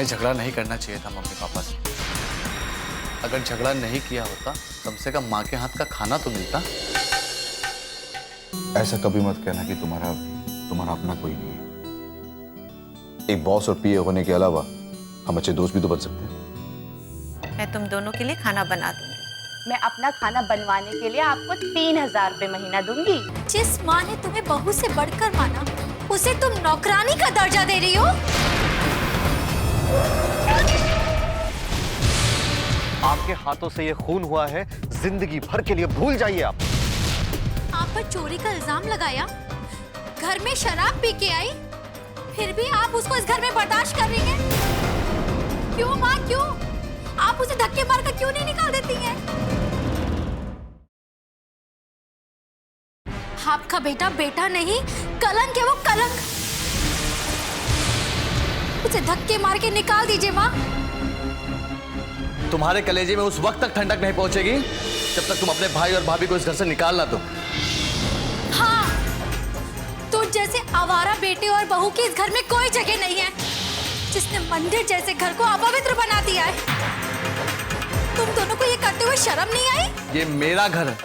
झगड़ा नहीं करना चाहिए था मम्मी पापा से। अगर झगड़ा नहीं किया होता कम से कम माँ के हाथ का खाना तो मिलता। ऐसा कभी मत कहना कि तुम्हारा अपना कोई नहीं है। एक बॉस और पीए होने के अलावा हम अच्छे दोस्त भी तो बन सकते हैं। मैं तुम दोनों के लिए खाना बना दूंगी। मैं अपना खाना बनवाने के लिए आपको 3000 रुपए महीना दूंगी। जिस माँ ने तुम्हें बहू से बढ़कर माना, उसे तुम नौकरानी का दर्जा दे रही हो। आपके हाथों से ये खून हुआ है, जिंदगी भर के लिए भूल जाइए आप पर चोरी का इल्जाम लगाया, घर में शराब पी के आई, फिर भी आप उसको इस घर में बर्दाश्त कर रही हैं। क्यों माँ, क्यों? आप उसे धक्के मारकर क्यों नहीं निकाल देती हैं? आपका बेटा बेटा नहीं, कलंक है वो, कलंक। उसे धक्के मार के निकाल दीजिए माँ। तुम्हारे कलेजे में उस वक्त तक ठंडक नहीं पहुंचेगी जब तक तुम अपने भाई और भाभी को इस घर से निकाल ना दो। हाँ, तो जैसे आवारा बेटे और बहू की इस घर में कोई जगह नहीं है, जिसने मंदिर जैसे घर को अपवित्र बना दिया है। तुम दोनों को ये करते हुए शर्म नहीं आई? ये मेरा घर है,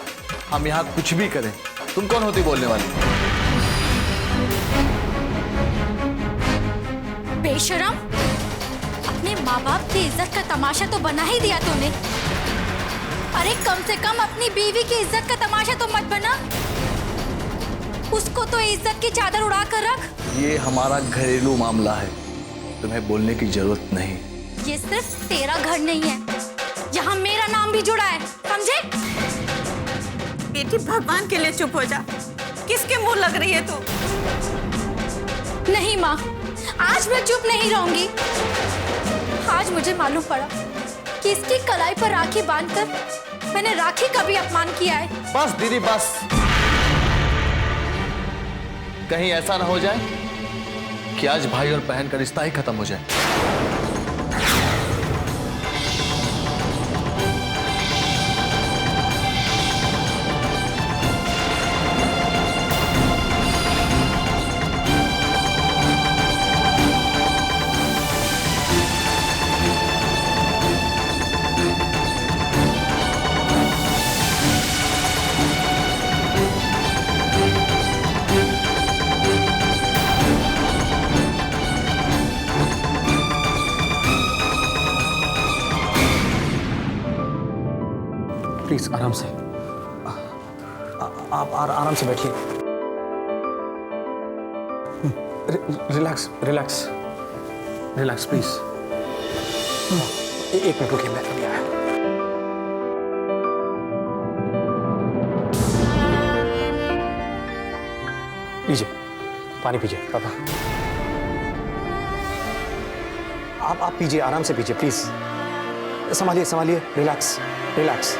हम यहाँ कुछ भी करें। तुम कौन होती बोलने वाली? बेशरम, अपने माँ बाप की इज्जत का तमाशा तो बना ही दिया तूने। अरे कम से कम अपनी बीवी की इज्जत का तमाशा तो मत बना। उसको तो इज्जत की चादर उड़ा कर रख। ये हमारा घरेलू मामला है, तुम्हें बोलने की जरूरत नहीं। ये सिर्फ तेरा घर नहीं है, यहाँ मेरा नाम भी जुड़ा है, समझे? बेटी भगवान के लिए चुप हो जा। किसके मुंह लग रही है तू? नहीं माँ, आज मैं चुप नहीं रहूंगी। आज मुझे मालूम पड़ा कि इसकी कलाई पर राखी बांधकर मैंने राखी का भी अपमान किया है। बस दीदी बस, कहीं ऐसा ना हो जाए कि आज भाई और बहन का रिश्ता ही खत्म हो जाए। प्लीज आराम से, आप आराम से बैठिए। Relax relax relax please. एक मिनट रुकिए, मैं अभी आया। लीजिए पानी पीजिए पापा। आप पीजिए, आराम से पीजिए प्लीज। संभालिए संभालिए, रिलैक्स रिलैक्स।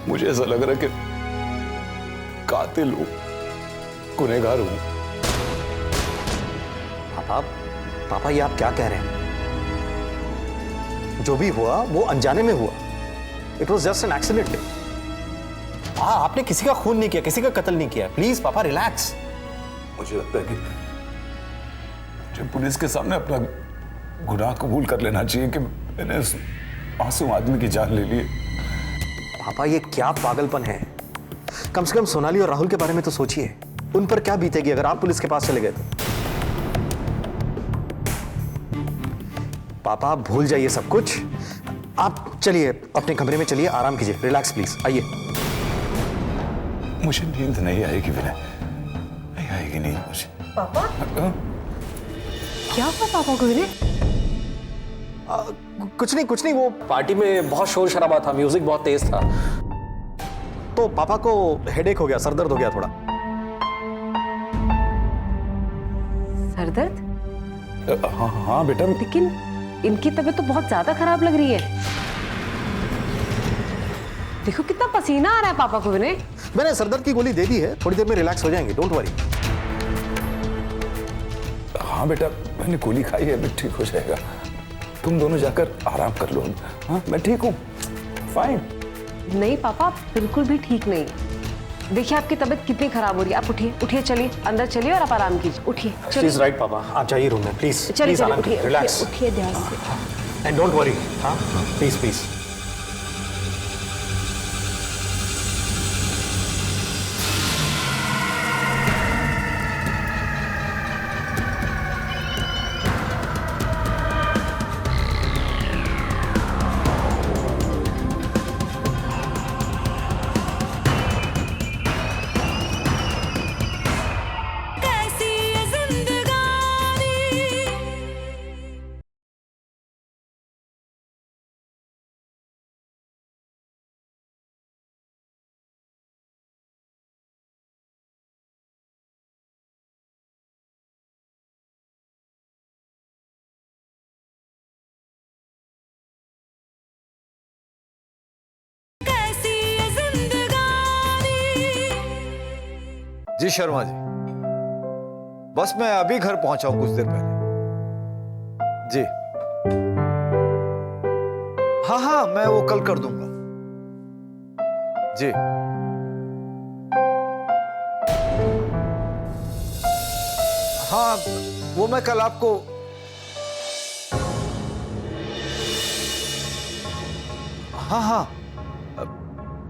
मुझे ऐसा लग रहा है कि कातिल हूं, गुनहगार हूं। पापा ये आप क्या कह रहे हैं? जो भी हुआ वो अनजाने में हुआ। It was just an accident. आपने किसी का खून नहीं किया, किसी का कत्ल नहीं किया। प्लीज पापा रिलैक्स। मुझे लगता है कि मुझे पुलिस के सामने अपना गुनाह कबूल कर लेना चाहिए कि मैंने उस मासूम आदमी की जान ले ली। पापा ये क्या पागलपन है? कम से कम सोनाली और राहुल के बारे में तो सोचिए। उन पर क्या बीतेगी अगर आप पुलिस के पास चले गए तो? पापा आप भूल जाइए सब कुछ। आप चलिए अपने कमरे में, चलिए आराम कीजिए, रिलैक्स प्लीज। आइए। मुझे नींद नहीं आएगी विनय, नहीं आएगी नींद मुझे। पापा क्या हुआ पापा को? विनय कुछ नहीं, वो पार्टी में बहुत शोर शराबा था, म्यूजिक बहुत तेज था, तो पापा को हेडेक हो गया, सरदर्द हो गया थोड़ा। सरदर्द? हाँ बेटा। लेकिन इनकी तबीयत तो बहुत ज्यादा खराब लग रही है। देखो कितना पसीना आ रहा है पापा को। विनय मैंने सरदर्द की गोली दे दी है, थोड़ी देर में रिलैक्स हो जाएंगे, डोंट वरी। हाँ बेटा, मैंने गोली खाई है, अभी ठीक हो जाएगा। तुम दोनों जाकर आराम कर लो। हाँ, मैं ठीक हूँ, फाइन। नहीं पापा, आप बिल्कुल भी ठीक नहीं। देखिए आपकी तबीयत कितनी खराब हो रही है। आप उठिए, उठिए, चलिए अंदर चलिए और आप आराम कीजिए। उठिए, शी चलिए इज राइट पापा, आप जाइए रूम में प्लीज। चलिए प्लीज चलिए, आराम उठिए, कीजिए, रिलैक्स उठिए ध्यान से। And don't worry. हाँ प्लीज प्लीज। जी शर्मा जी, बस मैं अभी घर पहुंचा हूं कुछ देर पहले। जी हाँ हाँ, मैं वो कल कर दूंगा। जी हाँ, वो मैं कल आपको हाँ हाँ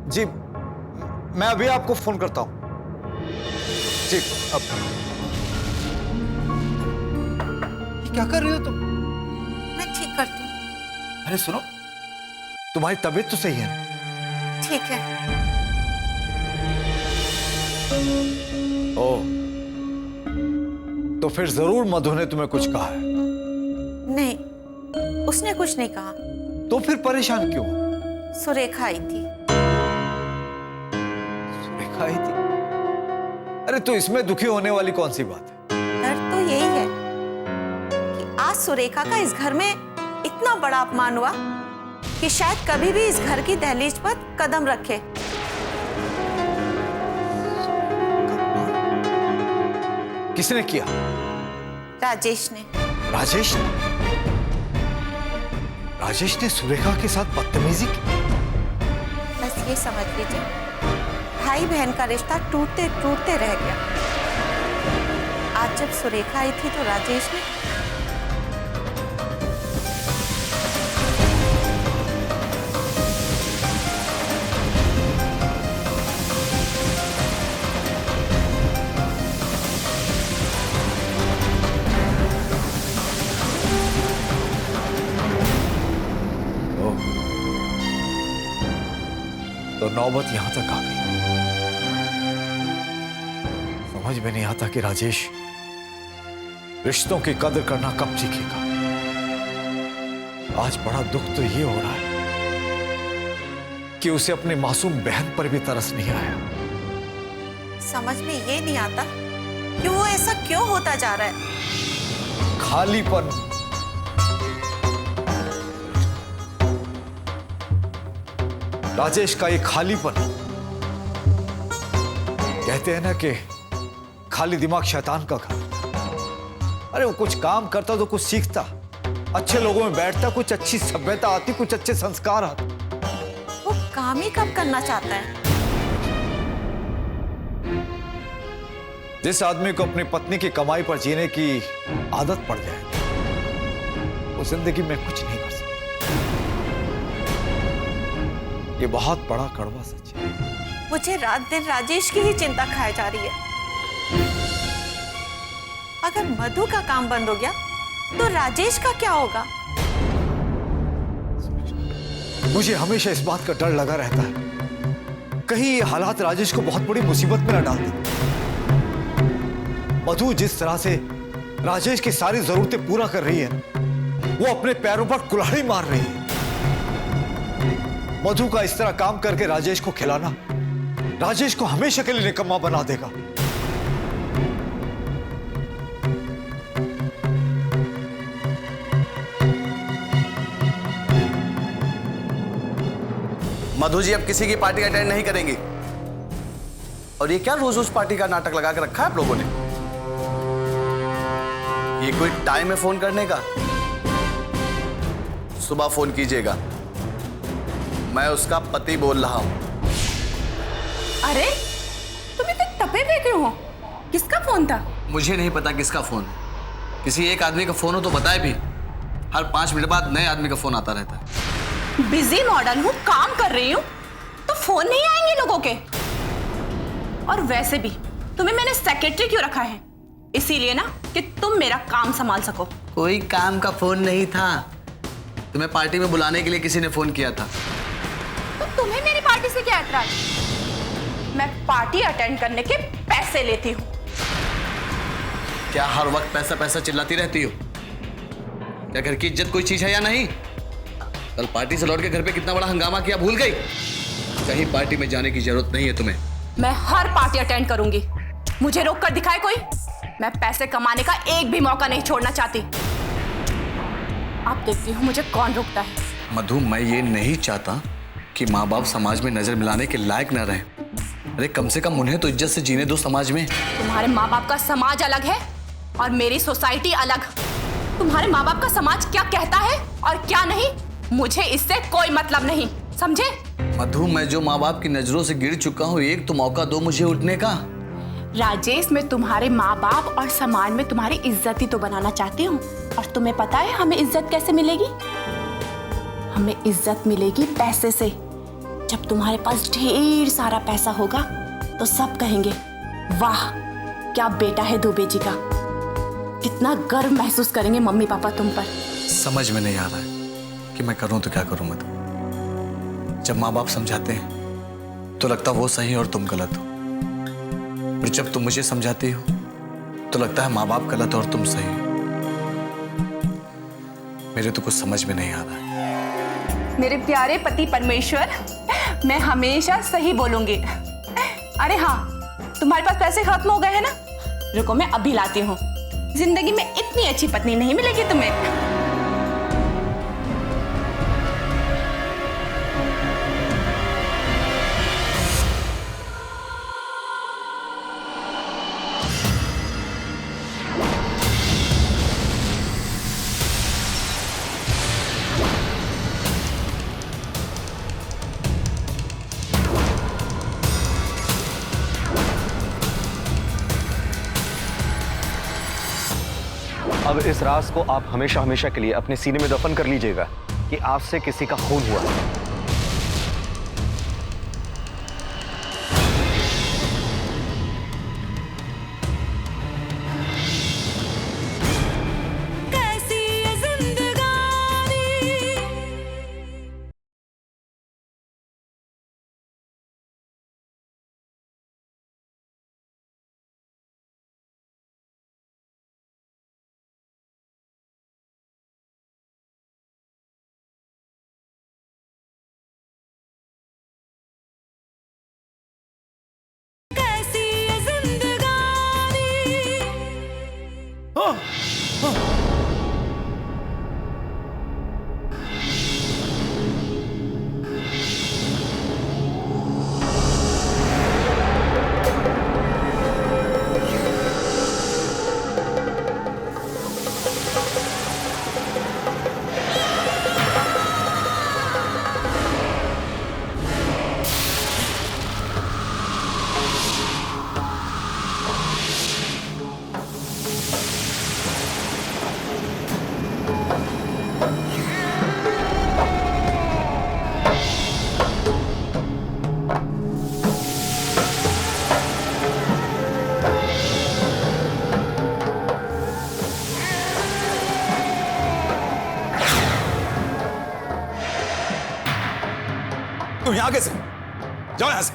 जी, मैं अभी आपको फोन करता हूं। जी अब क्या कर रही हो तुम? मैं ठीक करती हूँ। अरे सुनो, तुम्हारी तबीयत तो सही है ना? ठीक है। ओ, तो फिर जरूर मधु ने तुम्हें कुछ कहा है। नहीं, उसने कुछ नहीं कहा। तो फिर परेशान क्यों? सुरेखा आई थी। सुरेखा आई थी? अरे तो इसमें दुखी होने वाली कौन सी बात है? डर तो यही है कि आज सुरेखा का इस घर में इतना बड़ा अपमान हुआ कि शायद कभी भी इस घर की दहलीज पर कदम रखे। किसने किया? राजेश ने। राजेश ने? राजेश ने सुरेखा के साथ बदतमीजी की? बस ये समझ लीजिए, भाई बहन का रिश्ता टूटते टूटते रह गया। आज जब सुरेखा आई थी तो राजेश ने तो नौबत यहां तक आ गई। समझ में नहीं आता कि राजेश रिश्तों की कदर करना कब सीखेगा। आज बड़ा दुख तो ये हो रहा है कि उसे अपनी मासूम बहन पर भी तरस नहीं आया। समझ में ये नहीं आता कि वो ऐसा क्यों होता जा रहा है। खालीपन। राजेश का ये खालीपन, कहते हैं ना कि खाली दिमाग शैतान का घर। अरे वो कुछ काम करता तो कुछ सीखता, अच्छे लोगों में बैठता, कुछ अच्छी सभ्यता आती, कुछ अच्छे संस्कार आते। वो काम ही कब करना चाहता है? जिस आदमी को अपनी पत्नी की कमाई पर जीने की आदत पड़ जाए वो जिंदगी में कुछ नहीं कर सकता। ये बहुत बड़ा कड़वा सच है। मुझे रात दिन राजेश की ही चिंता खाए जा रही है। अगर मधु का काम बंद हो गया तो राजेश का क्या होगा? मुझे हमेशा इस बात का डर लगा रहता है कहीं ये हालात राजेश को बहुत बड़ी मुसीबत में न डाल दें। मधु जिस तरह से राजेश की सारी जरूरतें पूरा कर रही है, वो अपने पैरों पर कुल्हाड़ी मार रही है। मधु का इस तरह काम करके राजेश को खिलाना राजेश को हमेशा के लिए निकम्मा बना देगा। मधु जी अब किसी की पार्टी अटेंड नहीं करेंगी। और ये क्या रोज रोज पार्टी का नाटक लगा के रखा है आप लोगों ने? ये कोई टाइम है फोन करने का? सुबह फोन कीजिएगा। मैं उसका पति बोल रहा हूं। अरे तुम इतने तपे हुए क्यों हो? किसका फोन था? मुझे नहीं पता किसका फोन है। किसी एक आदमी का फोन हो तो बताए भी। हर 5 मिनट बाद नए आदमी का फोन आता रहता है। बिजी मॉडल हूँ, काम कर रही हूँ, तो फोन नहीं आएंगे लोगों के। और वैसे भी तुम्हें मैंने सेक्रेटरी क्यों रखा है? इसीलिए ना कि तुम मेरा काम संभाल सको। कोई काम का फोन नहीं था। तुम्हें पार्टी में बुलाने के लिए किसी ने फोन किया था। तो तुम्हें मेरी पार्टी से क्या ऐतराज? मैं पार्टी अटेंड करने के पैसे लेती हूँ। क्या हर वक्त पैसा पैसा चिल्लाती रहती हो? क्या घर की इज्जत कोई चीज है या नहीं? कल पार्टी से लौट के घर पे कितना बड़ा हंगामा किया, भूल गई? कहीं पार्टी में जाने की जरूरत नहीं है तुम्हें। मैं हर पार्टी अटेंड करूंगी। मुझे रोक कर दिखाए कोई? मैं पैसे कमाने का एक भी मौका नहीं छोड़ना चाहती। आप देखती हूँ मुझे कौन रोकता है। मधु, मैं ये नहीं चाहता कि माँ बाप समाज में नजर मिलाने के लायक न रहे। अरे कम से कम उन्हें तो इज्जत से जीने दो समाज में। तुम्हारे माँ बाप का समाज अलग है और मेरी सोसाइटी अलग। तुम्हारे माँ बाप का समाज क्या कहता है और क्या नहीं, मुझे इससे कोई मतलब नहीं, समझे? मधु, मैं जो माँ बाप की नजरों से गिर चुका हूँ, एक तो मौका दो मुझे उठने का। राजेश, मैं तुम्हारे माँ बाप और समाज में तुम्हारी इज्जत ही तो बनाना चाहती हूँ। और तुम्हें पता है हमें इज्जत कैसे मिलेगी? हमें इज्जत मिलेगी पैसे से। जब तुम्हारे पास ढेर सारा पैसा होगा तो सब कहेंगे, वाह क्या बेटा है दुबे जी का। कितना गर्व महसूस करेंगे मम्मी पापा तुम पर। समझ में नहीं आ रहा है कि मैं करूं तो क्या करूं। मधु, जब माँ बाप समझाते हैं तो लगता वो सही और तुम गलत हो, और जब तुम मुझे समझाती हो तो लगता है माँ बाप गलत और तुम सही हो। मेरे तो कुछ समझ में नहीं आ रहा है। मेरे प्यारे पति परमेश्वर, मैं हमेशा सही बोलूंगी। अरे हाँ, तुम्हारे पास पैसे खत्म हो गए हैं ना? रुको मैं अभी लाती हूँ। जिंदगी में इतनी अच्छी पत्नी नहीं मिलेगी तुम्हें। अब इस राज को आप हमेशा हमेशा के लिए अपने सीने में दफन कर लीजिएगा कि आपसे किसी का खून हुआ है। तुम यहां कैसे? जाओ यहां से।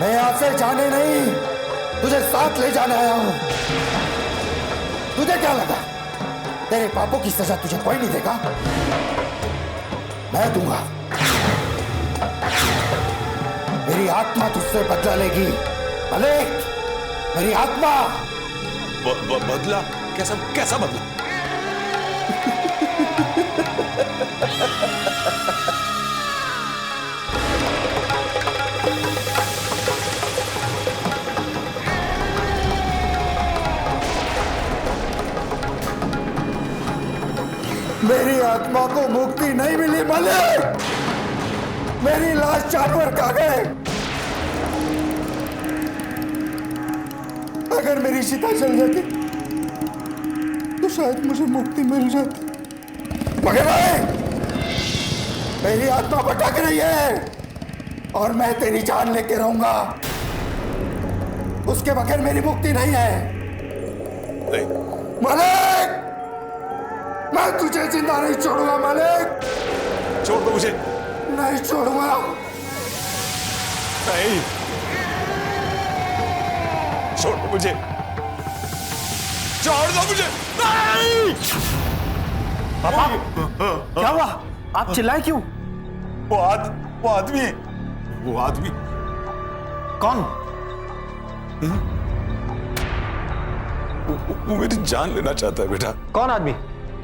मैं यहां से जाने नहीं, तुझे साथ ले जाने आया हूं। तुझे क्या लगा तेरे पापों की सजा तुझे कोई नहीं देगा? मैं दूंगा। मेरी आत्मा तुझसे बदला लेगी। अलेख, मेरी आत्मा। बदला? कैसा कैसा बदला? मेरी आत्मा को मुक्ति नहीं मिली मालिक। मेरी लाश जानवर खा गए। अगर मेरी चिता जल जाती तो शायद मुझे मुक्ति मिल जाती, मगर नहीं, मेरी आत्मा भटक रही है और मैं तेरी जान लेके रहूंगा। उसके बगैर मेरी मुक्ति नहीं है। मालिक, मैं तुझे जिंदा नहीं छोड़ूंगा मालिक। छोड़ दो मुझे। नहीं छोड़ूंगा। नहीं, छोड़ दो मुझे, छोड़ दो मुझे। नहीं! पापा क्या हुआ? आप चिल्लाए क्यों? वो आदमी है। वो आदमी कौन? वो मेरी जान लेना चाहता है बेटा। कौन आदमी?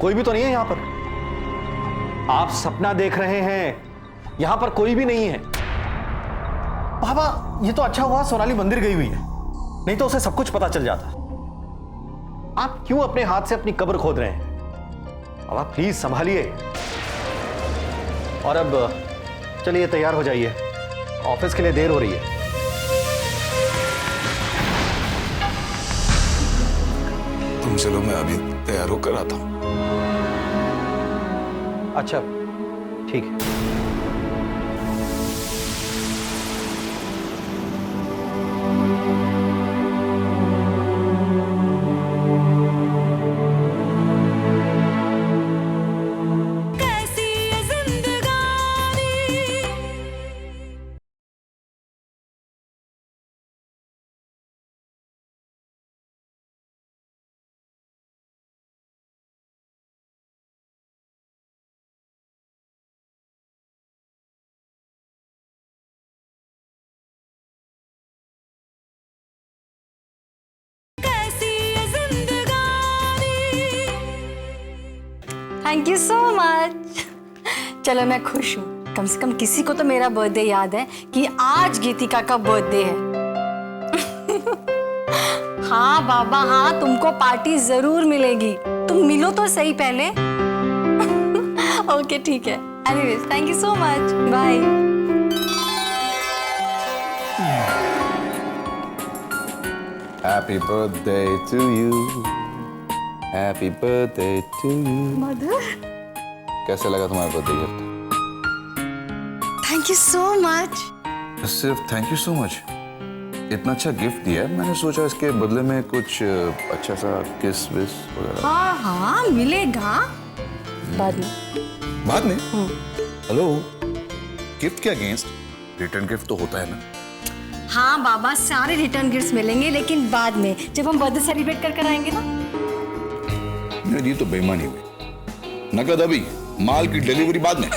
कोई भी तो नहीं है यहाँ पर। आप सपना देख रहे हैं, यहाँ पर कोई भी नहीं है। पापा ये तो अच्छा हुआ सोनाली मंदिर गई हुई है, नहीं तो उसे सब कुछ पता चल जाता। आप क्यों अपने हाथ से अपनी कब्र खोद रहे हैं? अब आप प्लीज संभालिए। और अब चलिए तैयार हो जाइए, ऑफिस के लिए देर हो रही है। तुम चलो, मैं अभी तैयार होकर आता हूं। अच्छा ठीक है। Thank you so much. चलो मैं खुश हूँ, कम से कम किसी को तो मेरा बर्थडे याद है कि आज गीतिका का बर्थडे है। हाँ बाबा हाँ, तुमको पार्टी जरूर मिलेगी, तुम मिलो तो सही पहले। ओके ठीक है। Anyways thank you so much, bye. Happy birthday to you. Happy birthday to you. Madhur, कैसे लगा तुम्हारा birthday gift? Thank you so much. सिर्फ थैंक यू सो मच? इतना अच्छा गिफ्ट दिया है, मैंने सोचा इसके बदले में कुछ अच्छा सा किस विस वगैरह। हाँ हाँ मिलेगा बाद में। बाद में? हेलो, गिफ्ट के अगेंस्ट रिटर्न गिफ्ट तो होता है ना? हाँ बाबा, सारे रिटर्न गिफ्ट्स मिलेंगे, लेकिन बाद में जब हम बर्थडे सेलिब्रेट कर आएंगे ना। ये तो बेईमानी हुई। नकद अभी, माल की डिलीवरी बाद में।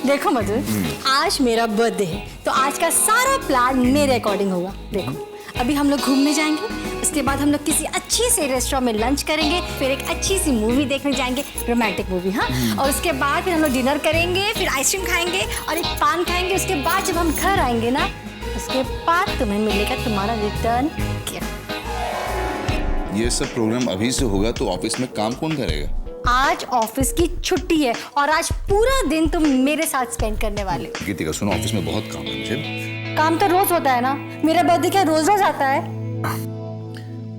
देखो मधुर, आज मेरा बर्थडे है तो आज का सारा प्लान मेरे अकॉर्डिंग होगा। देखो अभी हम लोग घूमने जाएंगे, उसके बाद हम लोग किसी अच्छी से रेस्टोरेंट में लंच करेंगे, फिर एक अच्छी सी मूवी देखने जाएंगे, रोमांटिक मूवी। हाँ, और उसके बाद फिर हम लोग डिनर करेंगे, फिर आइसक्रीम खाएंगे और एक पान खाएंगे। उसके बाद जब हम घर आएंगे ना, उसके बाद तुम्हें मिलेगा तुम्हारा रिटर्न गिफ्ट। ये सब प्रोग्राम अभी से होगा तो ऑफिस में काम कौन करेगा? आज ऑफिस की छुट्टी है और आज पूरा दिन तुम मेरे साथ स्पेंड करने वाले हो। गीतिका सुनो, ऑफिस में बहुत काम है मुझे। काम तो रोज होता है ना, मेरा बर्थडे क्या रोज रोज आता है?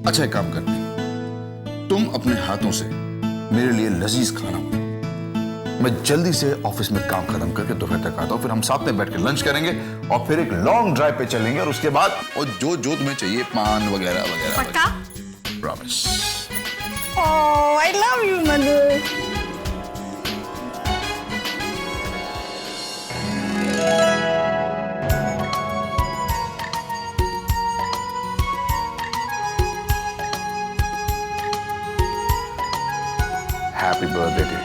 अच्छा एक काम करते हैं, तुम अपने हाथों से मेरे लिए लजीज खाना बनाओ, मैं जल्दी से ऑफिस में काम खत्म करके दोपहर तक आता हूँ, फिर हम साथ में बैठ के लंच करेंगे और फिर एक लॉन्ग ड्राइव पे चलेंगे और उसके बाद और जो जो तुम्हें चाहिए पान वगैरह वगैरह। पक्का? Promise. Oh, I love you, Manu. Happy birthday day.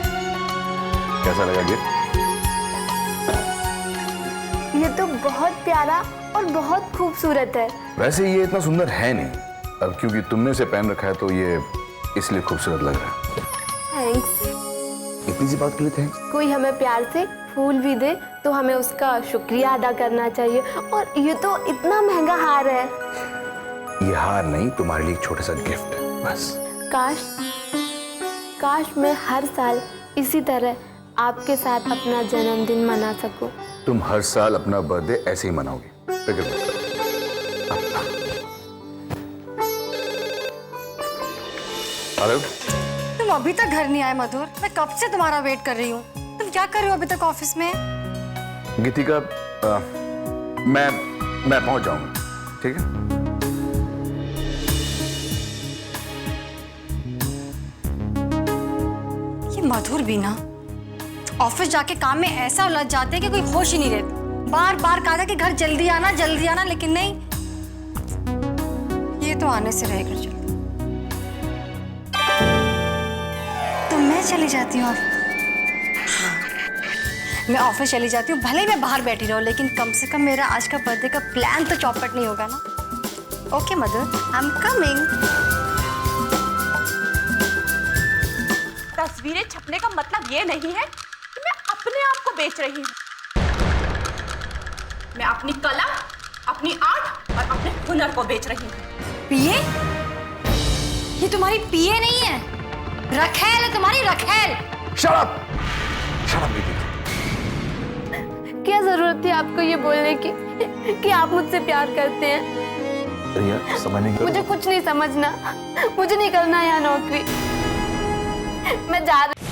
कैसा लगा गिफ्ट? ये तो बहुत प्यारा और बहुत खूबसूरत है। वैसे ये इतना सुंदर है नहीं, अब क्योंकि तुमने इसे पहन रखा है तो ये इसलिए खूबसूरत लग रहा है। थैंक्स। इतनी सी बात के लिए थैंक्स? कोई हमें प्यार से फूल भी दे तो हमें उसका शुक्रिया अदा करना चाहिए। और ये तो इतना महंगा हार है। ये हार नहीं, तुम्हारे लिए एक छोटा सा गिफ्ट बस। काश मैं हर साल इसी तरह आपके साथ अपना जन्मदिन मना सकूं। तुम हर साल अपना बर्थडे ऐसे ही मनाओगी, फिक्र मत करो। हेलो, तुम अभी तक घर नहीं आए मधुर। मैं कब से तुम्हारा वेट कर रही हूँ। तुम क्या कर रहे हो अभी तक ऑफिस में? गीतिका, मैं पहुंच जाऊंगा, ठीक है? ये मधुर भी ना ऑफिस जाके काम में ऐसा उलझ जाते हैं कि कोई होश ही नहीं रहती। बार बार कहा था कि घर जल्दी आना, लेकिन नहीं, ये तो आने से रहेगा। चलो तो मैं चली जाती हूँ। मैं ऑफिस चली जाती हूँ, भले ही मैं बाहर बैठी रहूँ, लेकिन कम से कम मेरा आज का बर्थडे का प्लान तो चौपट नहीं होगा ना। Okay Madhur, I am coming. तस्वीरें छपने का मतलब ये नहीं है कि मैं अपने आप को बेच रही हूँ। मैं अपनी कला, अपनी आर्ट और अपने हुनर को बेच रही हूँ। पीए? ये तुम्हारी पीए नहीं है, रखेल है तुम्हारी, रखेल। Shut up! Shut up, गीतिका। क्या जरूरत थी आपको ये बोलने की कि आप मुझसे प्यार करते हैं? रिया, समझने की मुझे कुछ नहीं समझना, मुझे नहीं करना यहाँ नौकरी। मैं जा रही